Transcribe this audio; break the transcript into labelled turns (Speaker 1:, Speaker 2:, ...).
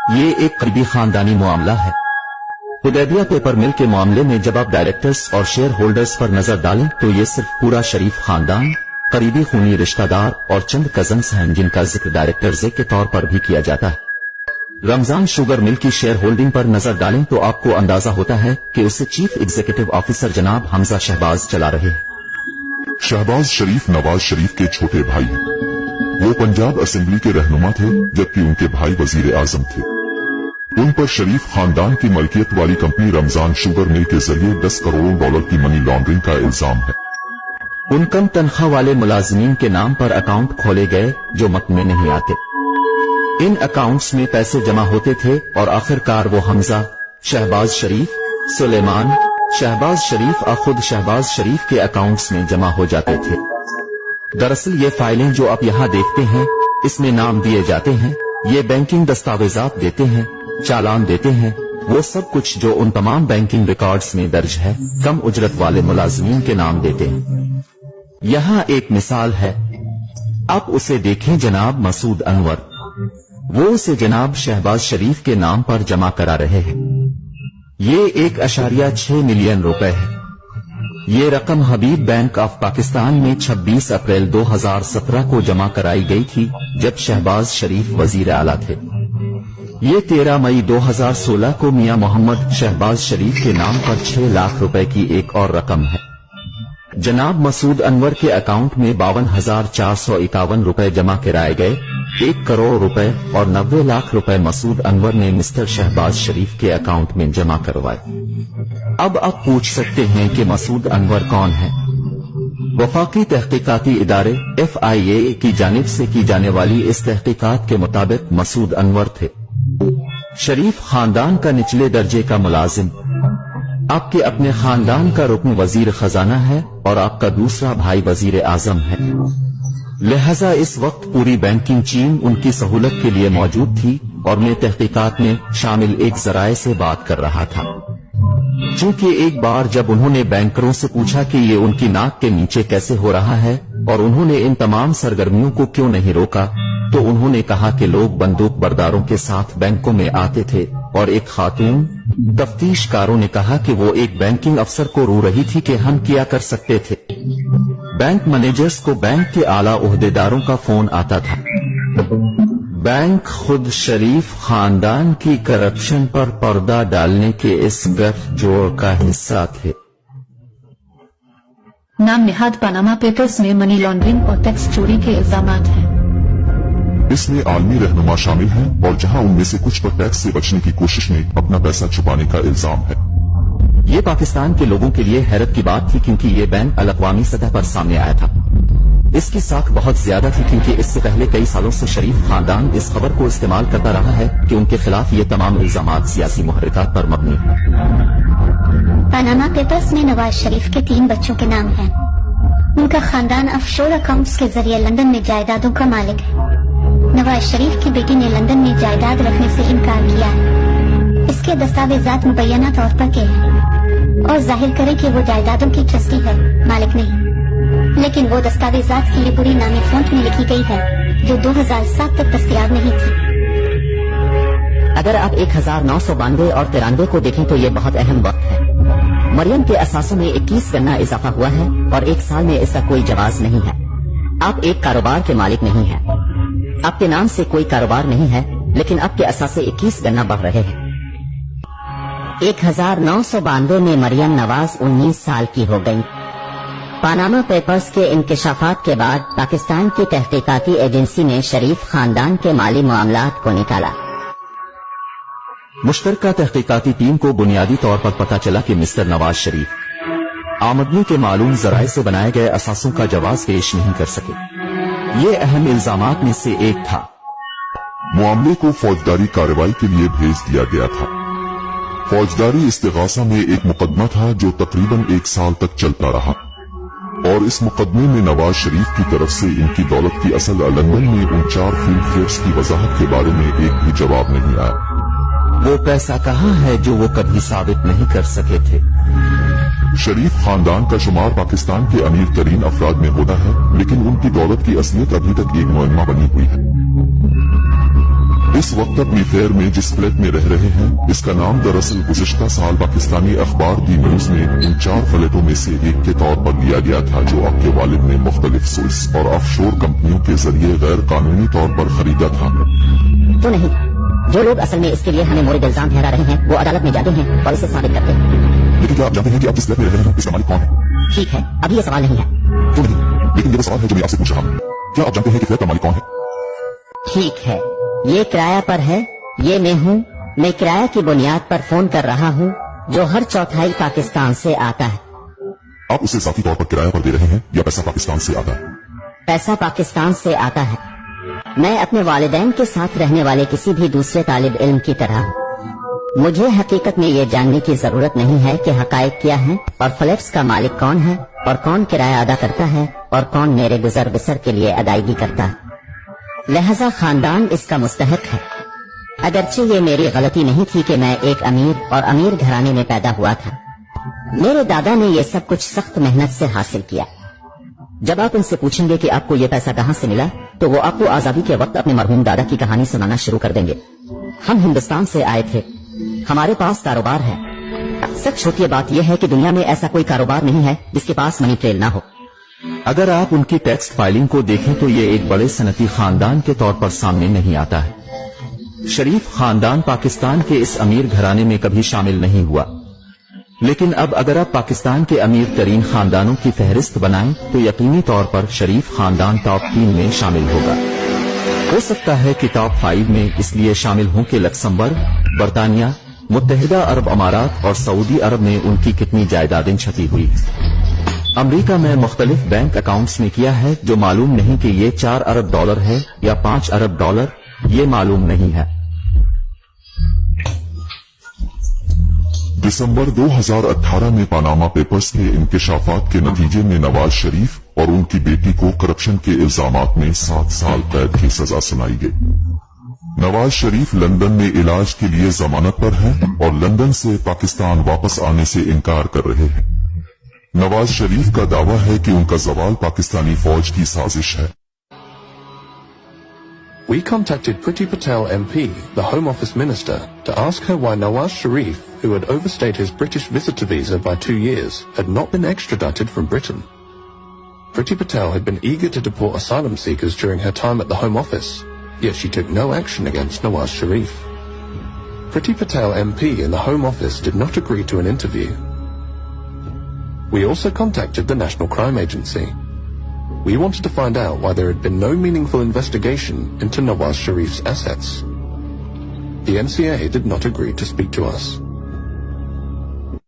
Speaker 1: ये एक करीबी खानदानी मामला है। हुदैबिया पेपर मिल के मामले में जब आप डायरेक्टर्स और शेयर होल्डर्स पर नजर डालें तो ये सिर्फ पूरा शरीफ खानदान, करीबी खूनी रिश्तेदार और चंद कजन्स हैं जिनका जिक्र डायरेक्टर्स के तौर पर भी किया जाता है। रमजान शुगर मिल की शेयर होल्डिंग पर नजर डालें तो आपको अंदाजा होता है कि उसे चीफ एग्जीक्यूटिव ऑफिसर जनाब हमजा शहबाज चला रहे हैं।
Speaker 2: शहबाज शरीफ नवाज शरीफ के छोटे भाई हैं। वो पंजाब असेंबली के रहनुमा थे जबकि उनके भाई वजीर आजम थे। उन पर शरीफ खानदान की मलकियत वाली कंपनी रमजान शुगर मिल के जरिए 10 करोड़ डॉलर की मनी लॉन्ड्रिंग का इल्जाम है।
Speaker 1: उन कम तनख्वाह वाले मुलाजिमीन के नाम पर अकाउंट खोले गए जो मत में नहीं आते। इन अकाउंट्स में पैसे जमा होते थे और आखिरकार वो हमजा, शहबाज शरीफ, सुलेमान, शहबाज शरीफ और खुद शहबाज शरीफ के अकाउंट्स में जमा हो जाते थे। दरअसल ये फाइलें जो आप यहाँ देखते हैं इसमें नाम दिए जाते हैं, ये बैंकिंग दस्तावेजात देते हैं, चालान देते हैं, वो सब कुछ जो उन तमाम बैंकिंग रिकॉर्ड्स में दर्ज है कम उजरत वाले मुलाजिमीन के नाम देते हैं। यहाँ एक मिसाल है, आप उसे देखें जनाब मसूद अनवर, वो उसे जनाब शहबाज शरीफ के नाम पर जमा करा रहे हैं। ये 1.6 मिलियन रुपए है। ये रकम हबीब बैंक ऑफ पाकिस्तान में 26 अप्रैल 2017 को जमा कराई गई थी जब शहबाज शरीफ वजीर आला थे। ये 13 मई 2016 को मियां मोहम्मद शहबाज शरीफ के नाम पर 6 लाख रुपए की एक और रकम है। जनाब मसूद अनवर के अकाउंट में 52,451 रुपए जमा कराए गए। 1 करोड़ रुपए और 90 लाख रुपए मसूद अनवर ने मिस्टर शहबाज शरीफ के अकाउंट में जमा करवाए। अब आप पूछ सकते हैं कि मसूद अनवर कौन है? वफाकी तहकीकाती इदारे FIA की जानिब से की जाने वाली इस तहकीकात के मुताबिक मसूद अनवर थे शरीफ खानदान का निचले दर्जे का मुलाजिम। आपके अपने खानदान का रुकन वजीर खजाना है और आपका दूसरा भाई वजीर आजम है। लिहाजा इस वक्त पूरी बैंकिंग चीन उनकी सहूलत के लिए मौजूद थी और मैं तहकीकात में शामिल एक जराये से बात कर रहा था। चूंकि एक बार जब उन्होंने बैंकरों से पूछा कि ये उनकी नाक के नीचे कैसे हो रहा है और उन्होंने इन तमाम सरगर्मियों को क्यों नहीं रोका, तो उन्होंने कहा कि लोग बंदूक बरदारों के साथ बैंकों में आते थे और एक खातून तफ्तीशकारों ने कहा कि वो एक बैंकिंग अफसर को रो रही थी कि हम क्या कर सकते थे। बैंक मैनेजर्स को बैंक के आला ओहदेदारों का फोन आता था। बैंक खुद शरीफ खानदान की करप्शन पर पर्दा डालने के इस गठजोड़ का हिस्सा थे।
Speaker 3: नाम निहाद पनामा पेपर्स में मनी लॉन्ड्रिंग और टैक्स चोरी के इल्जामात हैं।
Speaker 2: इसमें आलमी रहनुमा शामिल हैं और जहां उनमें से कुछ पर टैक्स से बचने की कोशिश में अपना पैसा छुपाने का इल्जाम है।
Speaker 1: ये पाकिस्तान के लोगों के लिए हैरत की बात थी क्योंकि ये बैंक अलअक़वामी सतह पर सामने आया था। इसकी साख बहुत ज्यादा थी क्योंकि इससे पहले कई सालों से शरीफ खानदान इस खबर को इस्तेमाल करता रहा है कि उनके खिलाफ ये तमाम इल्जामात सियासी मुहर्रिकात पर मबनी है।
Speaker 4: पनामा पेपर्स में नवाज शरीफ के 3 बच्चों के नाम हैं। उनका खानदान ऑफशोर अकाउंट्स के जरिए लंदन में जायदादों का मालिक है। नवाज शरीफ की बेटी ने लंदन में जायदाद रखने से इनकार किया है। इसके दस्तावेजात मुबैना तौर पर के हैं और जाहिर करें कि वो जायदादों की ट्रस्टी है, मालिक नहीं। लेकिन वो दस्तावेजात की ये पूरी नामी फॉन्ट में लिखी गई है जो 2007 तक दस्तयाब नहीं थी।
Speaker 5: अगर आप 1992 और 93 को देखें तो ये बहुत अहम वक्त है। मरियम के असासों में 21 गना इजाफा हुआ है और 1 साल में इसका कोई जवाज नहीं है। आप एक कारोबार के मालिक नहीं हैं। आपके नाम से कोई कारोबार नहीं है लेकिन आपके असासे 21 गना बढ़ रहे हैं। 1992 में मरियम नवाज 19 साल की हो गई। पनामा पेपर्स के इंकशाफात के बाद पाकिस्तान की तहकीकाती एजेंसी ने शरीफ खानदान के माली मामलात को निकाला।
Speaker 1: मुश्तरका तहकीकाती टीम को बुनियादी तौर पर पता चला कि मिस्टर नवाज शरीफ आमदनी के मालूम जराये से बनाए गए असासों का जवाब पेश नहीं कर सके। ये अहम इल्जामात में से एक था।
Speaker 2: मामले को फौजदारी कार्रवाई के लिए भेज दिया गया था। फौजदारी इस्तिगासा में एक मुकदमा था जो तकरीबन 1 साल तक चलता रहा और इस मुकदमे में नवाज शरीफ की तरफ से इनकी दौलत की असल लंदन में उन 4 फील्ड फेयर्स की वजाहत के बारे में एक भी जवाब नहीं आया।
Speaker 1: वो पैसा कहाँ है जो वो कभी साबित नहीं कर सके थे।
Speaker 2: शरीफ खानदान का शुमार पाकिस्तान के अमीर तरीन अफराद में होता है लेकिन उनकी दौलत की असलियत अभी तक एक मुअम्मा बनी हुई है। इस वक्त अपनी फेयर में जिस फ्लैट में रह रहे हैं, इसका नाम दरअसल गुज़िश्ता साल पाकिस्तानी अखबार दी न्यूज में इन 4 फ्लैटों में से एक के तौर पर लिया गया था, जो आपके वालिद ने मुख्तलिफ स्विस और ऑफशोर कंपनियों के जरिए गैर कानूनी तौर पर खरीदा था।
Speaker 5: तो नहीं, जो लोग असल में इसके लिए हमें मोर्द इल्जाम ठहरा रहे हैं वो अदालत में जाते हैं और इसे साबित करते हैं।
Speaker 2: लेकिन क्या आप जानते हैं कि आप जिस फ्लैट में रह रहे हैं इसका मालिक कौन है?
Speaker 5: ठीक है, अभी ये सवाल नहीं है।
Speaker 2: तो नहीं, लेकिन ये सवाल है जो मैं आपसे पूछ रहा हूँ। क्या आप जानते हैं कि फ्लैट का मालिक कौन है?
Speaker 5: ठीक है, ये किराया पर है, ये मैं हूँ। मैं किराया की बुनियाद पर फोन कर रहा हूँ, जो हर चौथाई पाकिस्तान से आता है।
Speaker 2: आप उसे ज़ाती तौर पर किराया पर दे रहे हैं या पैसा पाकिस्तान से आता है?
Speaker 5: पैसा पाकिस्तान से आता है। मैं अपने वालिदैन के साथ रहने वाले किसी भी दूसरे तालिब इल्म की तरह हूँ। मुझे हकीकत में ये जानने की जरूरत नहीं है कि हकायक क्या है और फ्लैट्स का मालिक कौन है और कौन किराया अदा करता है और कौन मेरे गुजर बसर के लिए अदायगी करता है। लिहाजा खानदान इसका मुस्तहक है। अगरचे ये मेरी गलती नहीं थी कि मैं एक अमीर और अमीर घराने में पैदा हुआ था। मेरे दादा ने ये सब कुछ सख्त मेहनत से हासिल किया। जब आप उनसे पूछेंगे कि आपको ये पैसा कहाँ से मिला, तो वो आपको आजादी के वक्त अपने मरहूम दादा की कहानी सुनाना शुरू कर देंगे। हम हिंदुस्तान से आए थे, हमारे पास कारोबार है। सच छोटी बात यह है कि दुनिया में ऐसा कोई कारोबार नहीं है जिसके पास मनी ट्रेल ना हो।
Speaker 1: अगर आप उनकी टैक्स फाइलिंग को देखें तो ये एक बड़े सनती खानदान के तौर पर सामने नहीं आता है। शरीफ खानदान पाकिस्तान के इस अमीर घराने में कभी शामिल नहीं हुआ, लेकिन अब अगर आप पाकिस्तान के अमीर तरीन खानदानों की फहरिस्त बनाएं तो यकीनी तौर पर शरीफ खानदान टॉप 3 में शामिल होगा। हो सकता है कि टॉप 5 में इसलिए शामिल हों कि लक्समबर्ग, बरतानिया, मुत्तहिदा अरब अमारात और सऊदी अरब में उनकी कितनी जायदादें छपी हुई हैं। अमेरिका में मुख्तलिफ बैंक अकाउंट्स में किया है, जो मालूम नहीं कि ये 4 अरब डॉलर है या 5 अरब डॉलर, ये मालूम नहीं है।
Speaker 2: दिसंबर 2018 में पनामा पेपर्स के इंकशाफात के नतीजे में नवाज शरीफ और उनकी बेटी को करप्शन के इल्जामात में 7 साल कैद की सजा सुनाई गई। नवाज शरीफ लंदन में इलाज के लिए जमानत पर हैं और लंदन से पाकिस्तान वापस आने से इनकार कर रहे हैं। नवाज शरीफ का दावा है कि उनका जवाल पाकिस्तानी फौज की साजिश है।
Speaker 6: We contacted Priti Patel MP, the Home Office Minister, to ask her why Nawaz Sharif, who had overstayed his British visitor visa by 2 years, had not been extradited from Britain. Priti Patel had been eager to deport asylum seekers during her time at the Home Office, yet she took no action against Nawaz Sharif. Priti Patel MP in the Home Office did not agree to an interview. We also contacted the National Crime Agency. We wanted to find out why there had been no meaningful investigation into Nawaz Sharif's assets. The NCA did not agree to speak to us.